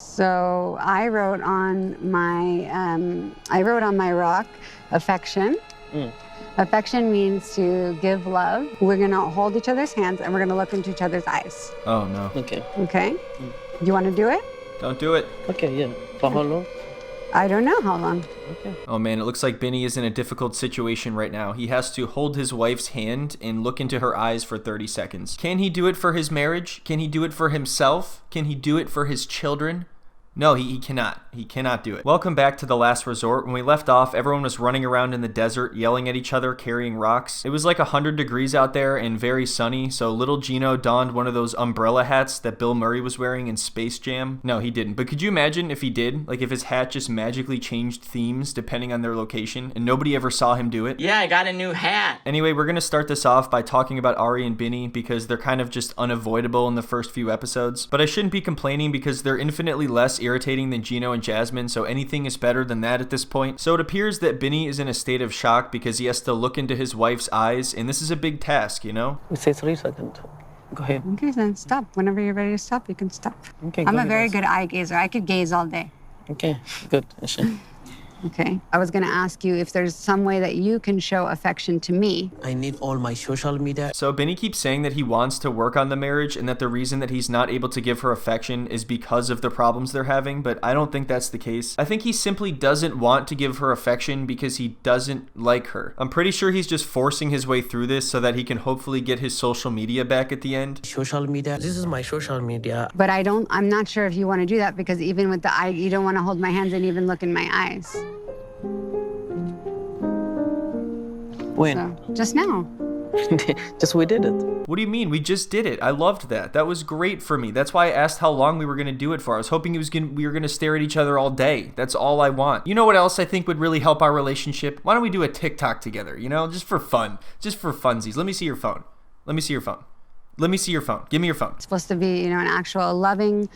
So I wrote on my rock affection. Affection means to give love. We're gonna hold each other's hands and we're gonna look into each other's eyes. Oh no. Okay. Okay? Do you want to do it? Don't do it. Okay, yeah. For how long? I don't know how long. Okay. Oh man, it looks like Benny is in a difficult situation right now. He has to hold his wife's hand and look into her eyes for 30 seconds. Can he do it for his marriage? Can he do it for himself? Can he do it for his children? No, he cannot. He cannot do it. Welcome back to The Last Resort. When we left off, everyone was running around in the desert, yelling at each other, carrying rocks. It was like 100 degrees out there and very sunny, so little Gino donned one of those umbrella hats that Bill Murray was wearing in Space Jam. No, he didn't. But could you imagine if he did? Like if his hat just magically changed themes depending on their location, and nobody ever saw him do it? Yeah, I got a new hat. Anyway, we're gonna start this off by talking about Ari and Benny because they're kind of just unavoidable in the first few episodes. But I shouldn't be complaining because they're infinitely less irritating than Gino and Jasmine, so anything is better than that at this point. So it appears that Benny is in a state of shock because he has to look into his wife's eyes, and this is a big task, you know? We say 3 seconds. Go ahead. Okay, then stop. Whenever you're ready to stop, you can stop. Okay, I'm go a ahead, very guys. good eye gazer. I could gaze all day. Okay, good. Okay. I was gonna ask you if there's some way that you can show affection to me. I need all my social media. So Benny keeps saying that he wants to work on the marriage and that the reason that he's not able to give her affection is because of the problems they're having, but I don't think that's the case. I think he simply doesn't want to give her affection because he doesn't like her. I'm pretty sure he's just forcing his way through this so that he can hopefully get his social media back at the end. Social media. This is my social media. But I'm not sure if you want to do that because even with the eye, you don't want to hold my hands and even look in my eyes. When? So, just now. Just we did it. What do you mean? We just did it. I loved that. That was great for me. That's why I asked how long we were going to do it for. I was hoping we were going to stare at each other all day. That's all I want. You know what else I think would really help our relationship? Why don't we do a TikTok together, you know? Just for fun. Just for funsies. Let me see your phone. Let me see your phone. Let me see your phone. Give me your phone. It's supposed to be, an actual loving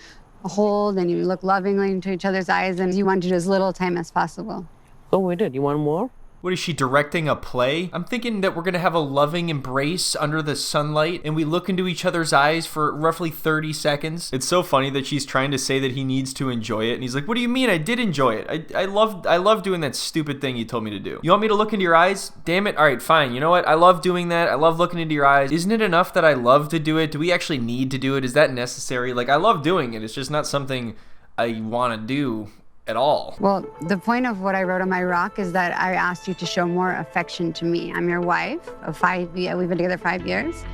hold and you look lovingly into each other's eyes and you want to do as little time as possible. So we did. You want more? What is she directing a play? I'm thinking that we're gonna have a loving embrace under the sunlight and we look into each other's eyes for roughly 30 seconds. It's so funny that she's trying to say that he needs to enjoy it and he's like, what do you mean? I did enjoy it. I love doing that stupid thing you told me to do. You want me to look into your eyes? Damn it. All right, fine. You know what? I love doing that. I love looking into your eyes. Isn't it enough that I love to do it? Do we actually need to do it? Is that necessary? Like, I love doing it. It's just not something I want to do at all. Well, the point of what I wrote on my rock is that I asked you to show more affection to me. I'm your wife of 5 years. We've been together 5 years.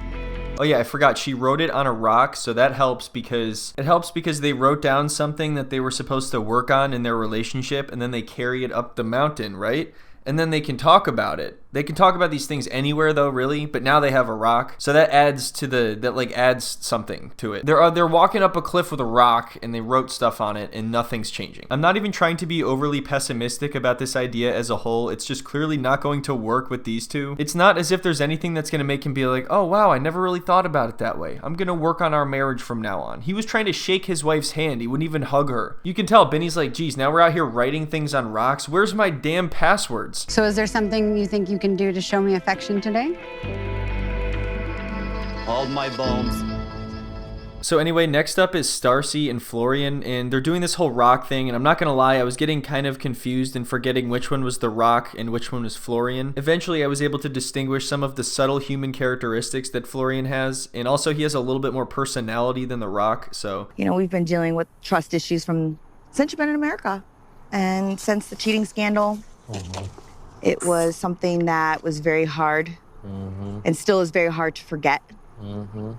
Oh yeah, I forgot. She wrote it on a rock, so that helps because they wrote down something that they were supposed to work on in their relationship and then they carry it up the mountain, right? And then they can talk about it. They can talk about these things anywhere though, really, but now they have a rock. So that adds to adds something to it. They're walking up a cliff with a rock and they wrote stuff on it and nothing's changing. I'm not even trying to be overly pessimistic about this idea as a whole. It's just clearly not going to work with these two. It's not as if there's anything that's going to make him be like, oh wow, I never really thought about it that way. I'm going to work on our marriage from now on. He was trying to shake his wife's hand. He wouldn't even hug her. You can tell Benny's like, geez, now we're out here writing things on rocks. Where's my damn passwords? So is there something you think you can do to show me affection today? Hold my bones. So anyway, next up is Starcy and Florian, and they're doing this whole rock thing, and I'm not gonna lie, I was getting kind of confused and forgetting which one was the rock and which one was Florian. Eventually, I was able to distinguish some of the subtle human characteristics that Florian has, and also he has a little bit more personality than the rock, so. We've been dealing with trust issues since you've been in America, and since the cheating scandal. It was something that was very hard and still is very hard to forget.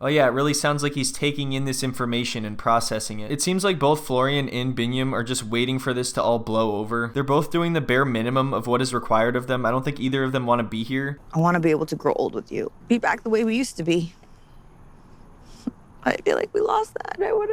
Oh yeah, it really sounds like he's taking in this information and processing it. It seems like both Florian and Binyam are just waiting for this to all blow over. They're both doing the bare minimum of what is required of them. I don't think either of them want to be here. I want to be able to grow old with you. Be back the way we used to be. I feel like we lost that. I want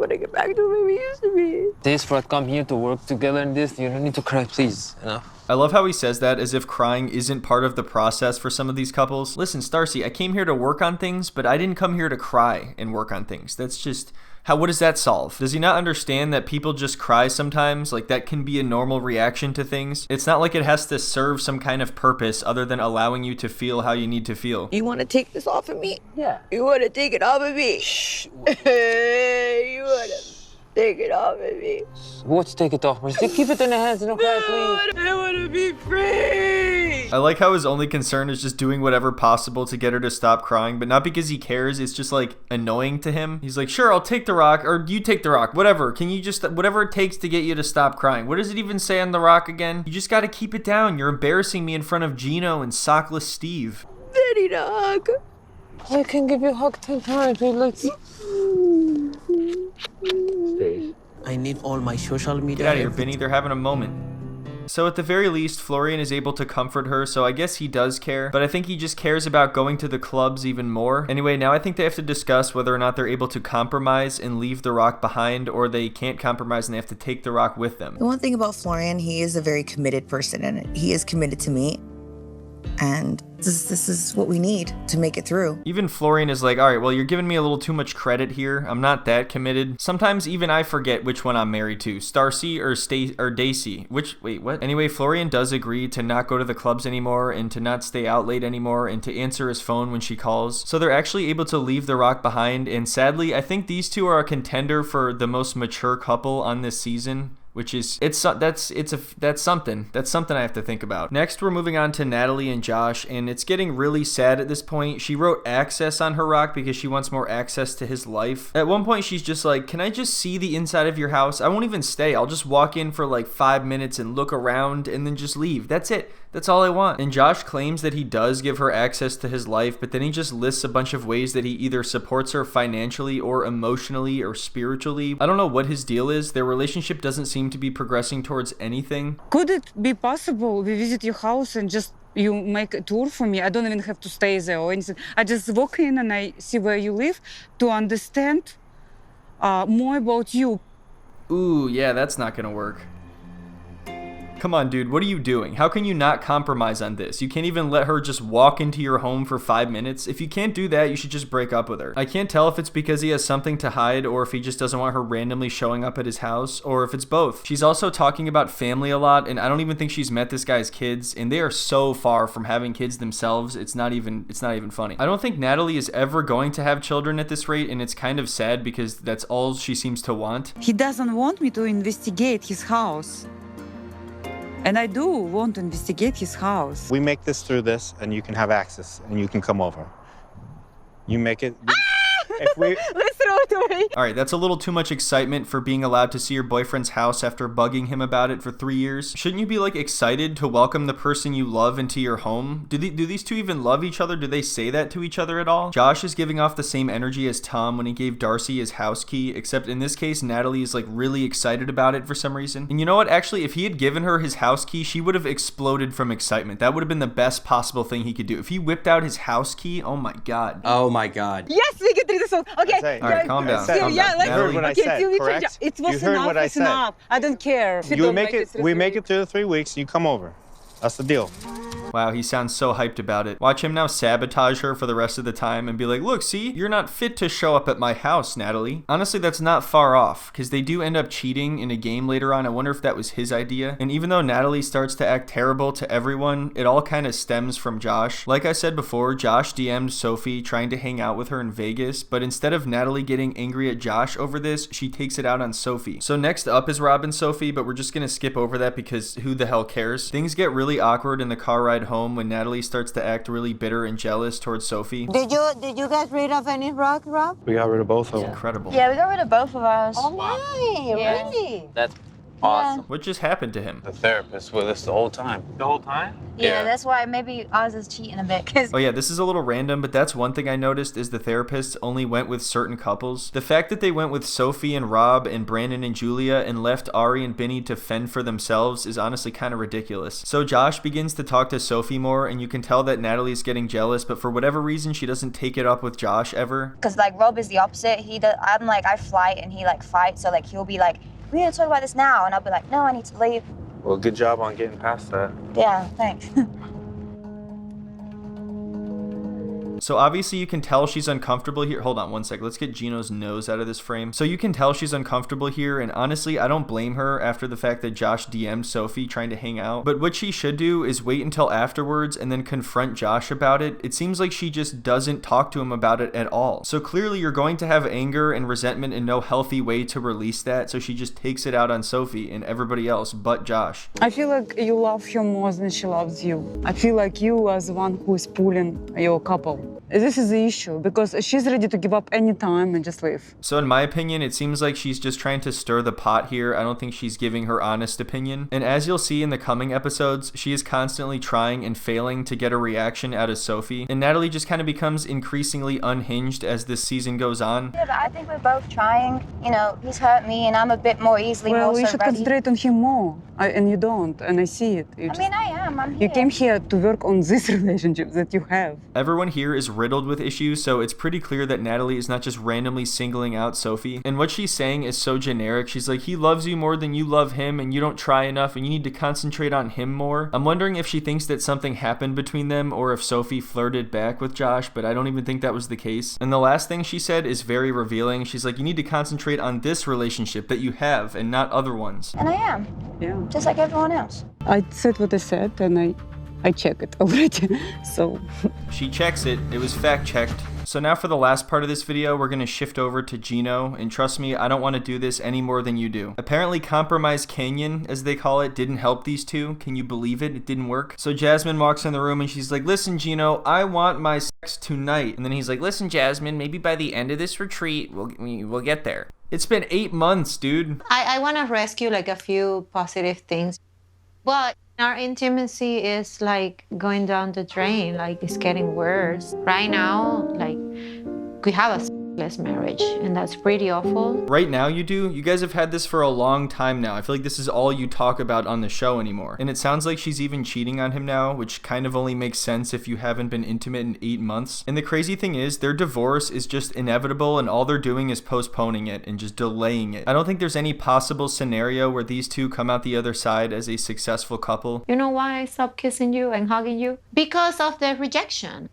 to get back to the way we used to be. Days for us come here to work together in this. You don't need to cry, please. Enough. I love how he says that as if crying isn't part of the process for some of these couples. Listen, Starcy, I came here to work on things, but I didn't come here to cry and work on things. That's just... what does that solve? Does he not understand that people just cry sometimes? Like, that can be a normal reaction to things? It's not like it has to serve some kind of purpose other than allowing you to feel how you need to feel. You want to take this off of me? Yeah. You want to take it off of me? Shh. You want to... Take it off of me. What's take it off? Keep it in the hands and okay, please. I want to be free. I like how his only concern is just doing whatever possible to get her to stop crying, but not because he cares. It's just like annoying to him. He's like, sure, I'll take the rock, or you take the rock, whatever. Can you just, whatever it takes to get you to stop crying. What does it even say on the rock again? You just got to keep it down. You're embarrassing me in front of Gino and sockless Steve. Daddy, the hug. I can give you a hug 10 times. Let's. I need all my social media. Get out of here, Vinny. They're having a moment. So at the very least, Florian is able to comfort her, so I guess he does care, but I think he just cares about going to the clubs even more. Anyway, now I think they have to discuss whether or not they're able to compromise and leave the rock behind, or they can't compromise and they have to take the rock with them. The one thing about Florian, he is a very committed person, and he is committed to me. And this is what we need to make it through. Even Florian is like, all right, well, you're giving me a little too much credit here. I'm not that committed. Sometimes even I forget which one I'm married to, Starcy or Daisy. Wait, what? Anyway, Florian does agree to not go to the clubs anymore and to not stay out late anymore and to answer his phone when she calls. So they're actually able to leave the rock behind. And sadly, I think these two are a contender for the most mature couple on this season. Which is, that's something I have to think about. Next, we're moving on to Natalie and Josh, and it's getting really sad at this point. She wrote access on her rock because she wants more access to his life. At one point, she's just like, can I just see the inside of your house? I won't even stay. I'll just walk in for like 5 minutes and look around and then just leave. That's it. That's all I want. And Josh claims that he does give her access to his life, but then he just lists a bunch of ways that he either supports her financially or emotionally or spiritually. I don't know what his deal is. Their relationship doesn't seem to be progressing towards anything. Could it be possible we visit your house and just you make a tour for me? I don't even have to stay there or anything. I just walk in and I see where you live to understand more about you. Ooh, yeah, that's not gonna work. Come on, dude, what are you doing? How can you not compromise on this? You can't even let her just walk into your home for 5 minutes? If you can't do that, you should just break up with her. I can't tell if it's because he has something to hide or if he just doesn't want her randomly showing up at his house, or if it's both. She's also talking about family a lot, and I don't even think she's met this guy's kids, and they are so far from having kids themselves, it's not even funny. I don't think Natalie is ever going to have children at this rate, and it's kind of sad because that's all she seems to want. He doesn't want me to investigate his house. And I do want to investigate his house. We make this through this, and you can have access, and you can come over. You make it. If we. Let's throw it away. All right, that's a little too much excitement for being allowed to see your boyfriend's house after bugging him about it for 3 years. Shouldn't you be like excited to welcome the person you love into your home? Do these two even love each other? Do they say that to each other at all? Josh is giving off the same energy as Tom when he gave Darcy his house key, except in this case, Natalie is like really excited about it for some reason. And you know what? Actually, if he had given her his house key, she would have exploded from excitement. That would have been the best possible thing he could do. If he whipped out his house key, oh my God. Oh my God. Yes, we get through this one. Okay. All right, calm down. You heard what I said, correct? It was You heard enough. what I It's said. enough. I don't care. If you You don't make it. We make it through the 3 weeks. You come over. That's the deal. Wow, he sounds so hyped about it. Watch him now sabotage her for the rest of the time and be like, look, see, you're not fit to show up at my house, Natalie. Honestly, that's not far off, because they do end up cheating in a game later on. I wonder if that was his idea. And even though Natalie starts to act terrible to everyone, it all kind of stems from Josh. Like I said before, Josh DM'd Sophie trying to hang out with her in Vegas, but instead of Natalie getting angry at Josh over this, she takes it out on Sophie. So next up is Rob and Sophie, but we're just going to skip over that because who the hell cares? Things get really awkward in the car ride home when Natalie starts to act really bitter and jealous towards Sophie. Did you get rid of any rocks, Rob? We got rid of both of them. Incredible. Yeah, we got rid of both of ours. Oh my, really? That's awesome. What just happened to him? The therapist with us the whole time. The whole time? Yeah, that's why maybe Oz is cheating a bit. Cause Oh yeah, this is a little random, but that's one thing I noticed is the therapists only went with certain couples. The fact that they went with Sophie and Rob and Brandon and Julia and left Ari and Benny to fend for themselves is honestly kind of ridiculous. So Josh begins to talk to Sophie more, and you can tell that Natalie's getting jealous, but for whatever reason, she doesn't take it up with Josh ever. Cause like Rob is the opposite. I'm like I flight and he like fights. So like he'll be like, we need to talk about this now, and I'll be like, no, I need to leave. Well, good job on getting past that. Yeah, thanks. So obviously you can tell she's uncomfortable here. Hold on one sec. Let's get Gino's nose out of this frame. So you can tell she's uncomfortable here, and honestly, I don't blame her after the fact that Josh DM'd Sophie trying to hang out. But what she should do is wait until afterwards and then confront Josh about it. It seems like she just doesn't talk to him about it at all. So clearly you're going to have anger and resentment and no healthy way to release that, so she just takes it out on Sophie and everybody else but Josh. I feel like you love her more than she loves you. I feel like you are the one who is pulling your couple. This is the issue, because she's ready to give up any time and just leave. So in my opinion, it seems like she's just trying to stir the pot here. I don't think she's giving her honest opinion. And as you'll see in the coming episodes, she is constantly trying and failing to get a reaction out of Sophie. And Natalie just kind of becomes increasingly unhinged as this season goes on. Yeah, but I think we're both trying. You know, he's hurt me and I'm a bit more easily Well, more you so should ready. concentrate on him more, and you don't, and I see it. I mean, I am. I'm here. You came here to work on this relationship that you have. Everyone here is riddled with issues, so it's pretty clear that Natalie is not just randomly singling out Sophie. And what she's saying is so generic. She's like, he loves you more than you love him, and you don't try enough, and you need to concentrate on him more. I'm wondering if she thinks that something happened between them, or if Sophie flirted back with Josh, but I don't even think that was the case. And the last thing she said is very revealing. She's like, you need to concentrate on this relationship that you have, and not other ones. And I am. Yeah. Just like everyone else. I said what I said, and I checked it already, so. She checks it. It was fact checked. So now for the last part of this video, we're going to shift over to Gino, and trust me, I don't want to do this any more than you do. Apparently Compromise Canyon, as they call it, didn't help these two. Can you believe it? It didn't work. So Jasmine walks in the room and she's like, listen Gino, I want my sex tonight. And then he's like, listen Jasmine, maybe by the end of this retreat, we'll get there. It's been 8 months, dude. I want to rescue like a few positive things. But our intimacy is like going down the drain, like it's getting worse. Right now, like we have a sexless marriage, and that's pretty awful. Right now you do? You guys have had this for a long time now. I feel like this is all you talk about on the show anymore. And it sounds like she's even cheating on him now, which kind of only makes sense if you haven't been intimate in 8 months. And the crazy thing is, their divorce is just inevitable, and all they're doing is postponing it and just delaying it. I don't think there's any possible scenario where these two come out the other side as a successful couple. You know why I stopped kissing you and hugging you? Because of the rejection.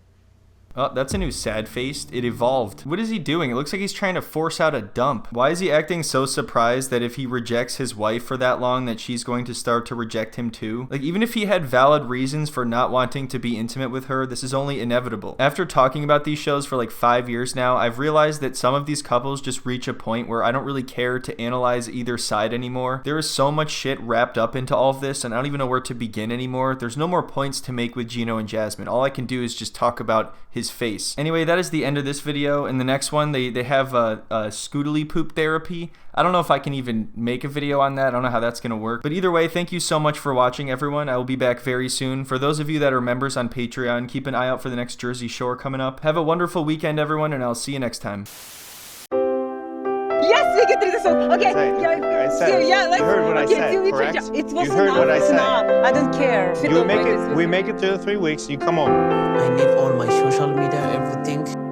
Oh, that's a new sad face. It evolved. What is he doing? It looks like he's trying to force out a dump. Why is he acting so surprised that if he rejects his wife for that long that she's going to start to reject him too? Like, even if he had valid reasons for not wanting to be intimate with her, this is only inevitable. After talking about these shows for like 5 years now, I've realized that some of these couples just reach a point where I don't really care to analyze either side anymore. There is so much shit wrapped up into all of this, and I don't even know where to begin anymore. There's no more points to make with Gino and Jasmine. All I can do is just talk about his face. Anyway, that is the end of this video. In the next one, they have a scootily poop therapy. I don't know if I can even make a video on that. I don't know how that's gonna work. But either way, thank you so much for watching, everyone. I will be back very soon. For those of you that are members on Patreon, keep an eye out for the next Jersey Shore coming up. Have a wonderful weekend, everyone, and I'll see you next time. Yes, we can do this one. Okay, I said, yeah, let's. you heard what I said, correct? It was You heard what I said. I don't care. We make it through the 3 weeks, you come over. I need all my social media, everything.